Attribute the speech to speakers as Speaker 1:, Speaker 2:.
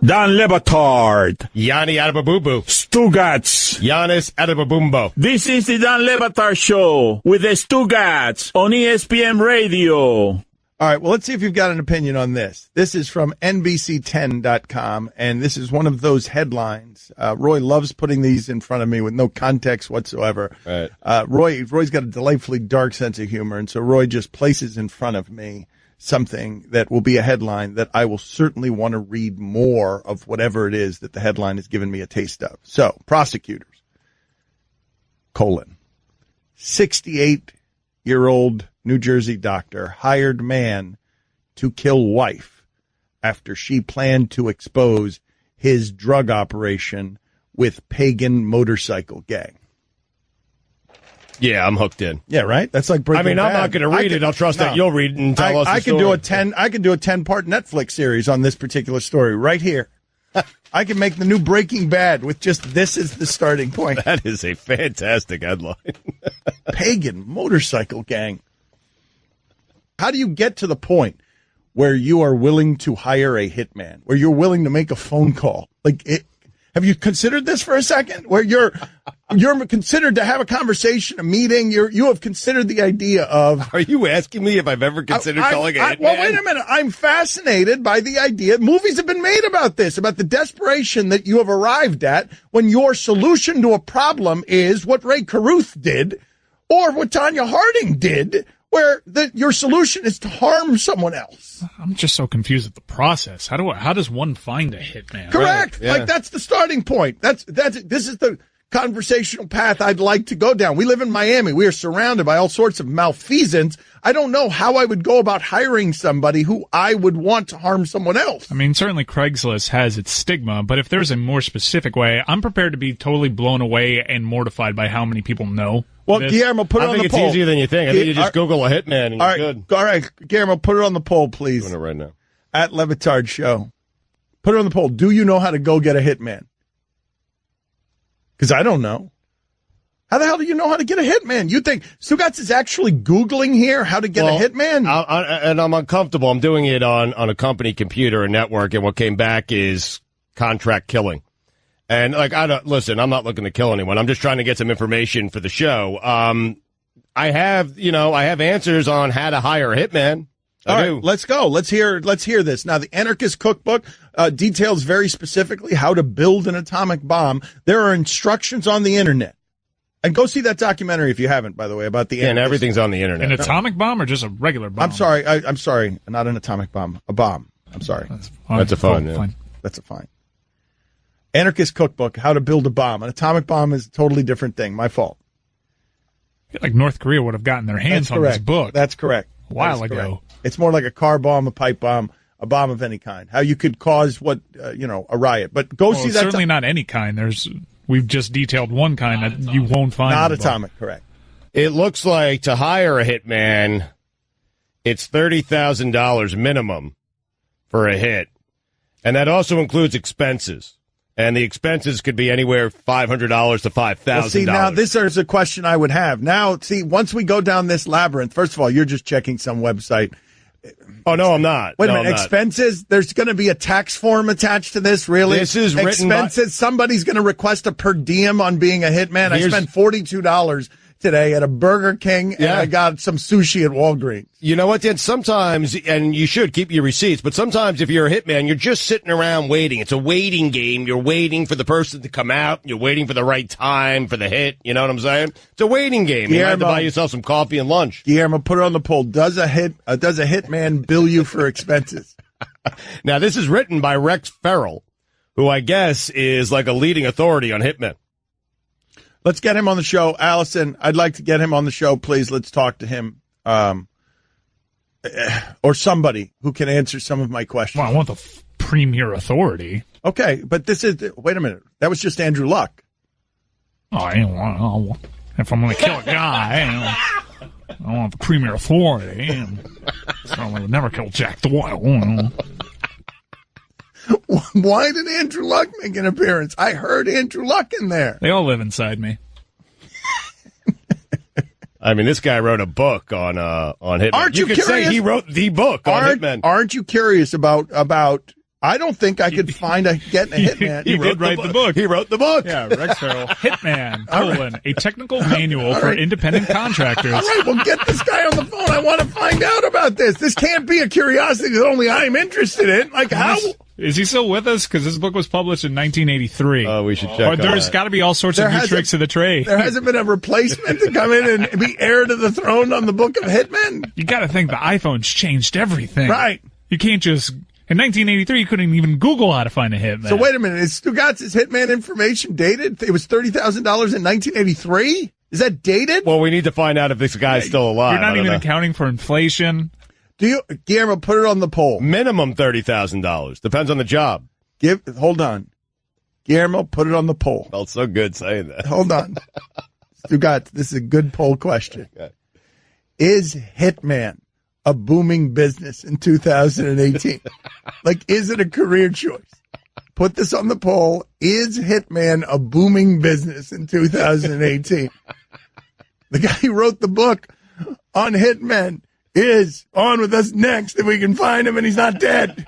Speaker 1: Dan Batard.
Speaker 2: Yanni Adababoo.
Speaker 1: Stugats.
Speaker 2: Giannis Adababumbo.
Speaker 1: This is the Dan Batard Show with the Stugats on ESPN Radio.
Speaker 3: All right, well, let's see if you've got an opinion on this. This is from NBC10.com, and this is one of those headlines. Roy loves putting these in front of me with no context whatsoever.
Speaker 2: Right.
Speaker 3: Roy's got a delightfully dark sense of humor, and so Roy just places in front of me something that will be a headline that I will certainly want to read more of whatever it is that the headline has given me a taste of. So, prosecutors, 68-year-old New Jersey doctor hired man to kill wife after she planned to expose his drug operation with pagan motorcycle gang.
Speaker 2: Yeah, I'm hooked in.
Speaker 3: Yeah, right? That's like Breaking Bad.
Speaker 2: I'm not going to read it. I'll trust that you'll read it and tell us the
Speaker 3: I
Speaker 2: story.
Speaker 3: I can do a 10-part Netflix series on this particular story right here. I can make the new Breaking Bad with just this as the starting point.
Speaker 2: That is a fantastic headline.
Speaker 3: Pagan motorcycle gang. How do you get to the point where you are willing to hire a hitman, where you're willing to make a phone call? Have you considered this for a second? Where you're considered to have a conversation, a meeting. You have considered the idea of.
Speaker 2: Are you asking me if I've ever considered calling a hitman?
Speaker 3: Well, wait a minute. I'm fascinated by the idea. Movies have been made about this, about the desperation that you have arrived at when your solution to a problem is what Ray Carruth did, or what Tanya Harding did, where your solution is to harm someone else.
Speaker 4: I'm just so confused at the process. How does one find a hitman?
Speaker 3: Correct.
Speaker 2: Right, yeah.
Speaker 3: Like, that's the starting point. This is the conversational path I'd like to go down. We live in Miami. We are surrounded by all sorts of malfeasance. I don't know how I would go about hiring somebody who I would want to harm someone else.
Speaker 4: I mean, certainly Craigslist has its stigma, but if there's a more specific way, I'm prepared to be totally blown away and mortified by how many people know.
Speaker 3: Well, Guillermo, put it on the poll.
Speaker 2: I think it's easier than you think. I think you just Google a hitman and you're good.
Speaker 3: All right, Guillermo, put it on the poll, please.
Speaker 2: I'm doing it right now.
Speaker 3: At Levitard Show. Put it on the poll. Do you know how to go get a hitman? Because I don't know. How the hell do you know how to get a hitman? You think Stugats is actually Googling here how to get a hitman?
Speaker 2: And I'm uncomfortable. I'm doing it on a company computer and network, and what came back is contract killing. And listen, I'm not looking to kill anyone. I'm just trying to get some information for the show. I have answers on how to hire a hitman.
Speaker 3: All right, let's go. Let's hear this. Now, the Anarchist Cookbook details very specifically how to build an atomic bomb. There are instructions on the internet. And go see that documentary if you haven't, by the way, about the
Speaker 2: and everything's on the internet.
Speaker 4: An atomic bomb or just a regular bomb?
Speaker 3: I'm sorry. I'm sorry. Not an atomic bomb. A bomb. I'm sorry.
Speaker 2: That's a fine. Yeah.
Speaker 4: Fine.
Speaker 3: That's a fine. Anarchist Cookbook, how to build a bomb. An atomic bomb is a totally different thing. My fault.
Speaker 4: I feel like North Korea would have gotten their hands on this book.
Speaker 3: That's correct.
Speaker 4: A while ago.
Speaker 3: It's more like a car bomb, a pipe bomb, a bomb of any kind. How you could cause a riot. But go see that.
Speaker 4: Certainly not any kind. We've just detailed one kind that you won't find.
Speaker 3: Not atomic, correct.
Speaker 2: It looks like to hire a hitman, it's $30,000 minimum for a hit. And that also includes expenses. And the expenses could be anywhere $500 to $5,000.
Speaker 3: Well, see, now this is a question I would have. Now, see, once we go down this labyrinth, first of all, you're just checking some website.
Speaker 2: Oh, no, I'm not.
Speaker 3: Wait a minute. Expenses? There's going to be a tax form attached to this, really?
Speaker 2: This is written
Speaker 3: expenses. Somebody's going to request a per diem on being a hitman. I spent $42 today at a Burger King, and I got some sushi at Walgreens.
Speaker 2: You know what, Dan? Sometimes, and you should keep your receipts, but sometimes if you're a hitman, you're just sitting around waiting. It's a waiting game. You're waiting for the person to come out. You're waiting for the right time for the hit. You know what I'm saying? It's a waiting game. You have to buy yourself some coffee and lunch.
Speaker 3: Guillermo, put it on the poll. Does a hitman bill you for expenses?
Speaker 2: Now, this is written by Rex Farrell, who I guess is like a leading authority on hitmen.
Speaker 3: Let's get him on the show. Allison, I'd like to get him on the show, please. Let's talk to him. Or somebody who can answer some of my questions.
Speaker 4: Well, I want the premier authority.
Speaker 3: Okay, but wait a minute. That was just Andrew Luck.
Speaker 4: Oh, if I'm going to kill a guy, I want the premier authority. So I would never kill Jack Doyle.
Speaker 3: Why did Andrew Luck make an appearance? I heard Andrew Luck in there.
Speaker 4: They all live inside me.
Speaker 2: I mean, this guy wrote a book on Hitman.
Speaker 3: Aren't you
Speaker 2: could
Speaker 3: curious?
Speaker 2: say he wrote the book on Hitman.
Speaker 3: Aren't you curious about I don't think I could find getting a hitman.
Speaker 4: He did write the book.
Speaker 2: He wrote the book.
Speaker 4: Yeah, Rex Farrell. Hitman, a technical manual for independent contractors.
Speaker 3: All right, well, get this guy on the phone. I want to find out about this. This can't be a curiosity that only I'm interested in. Like, how?
Speaker 4: Is he still with us? Because this book was published in 1983.
Speaker 2: Oh, we should check.
Speaker 4: Or there's got to be all sorts of new tricks of the trade.
Speaker 3: There hasn't been a replacement to come in and be heir to the throne on the Book of Hitman?
Speaker 4: You got to think the iPhone's changed everything.
Speaker 3: Right.
Speaker 4: You can't just... In 1983, you couldn't even Google how to find a hitman.
Speaker 3: So wait a minute. Is Stugatz's Hitman information dated? It was $30,000 in 1983? Is that dated?
Speaker 2: Well, we need to find out if this guy's still alive.
Speaker 4: You're not even accounting for inflation.
Speaker 3: Guillermo, put it on the poll.
Speaker 2: Minimum $30,000. Depends on the job.
Speaker 3: Hold on. Guillermo, put it on the poll.
Speaker 2: Felt so good saying that.
Speaker 3: Hold on. Stugatz, this is a good poll question.
Speaker 2: Okay.
Speaker 3: Is Hitman a booming business in 2018? Like, is it a career choice? Put this on the poll. Is Hitman a booming business in 2018? The guy who wrote the book on Hitman is on with us next if we can find him and he's not dead.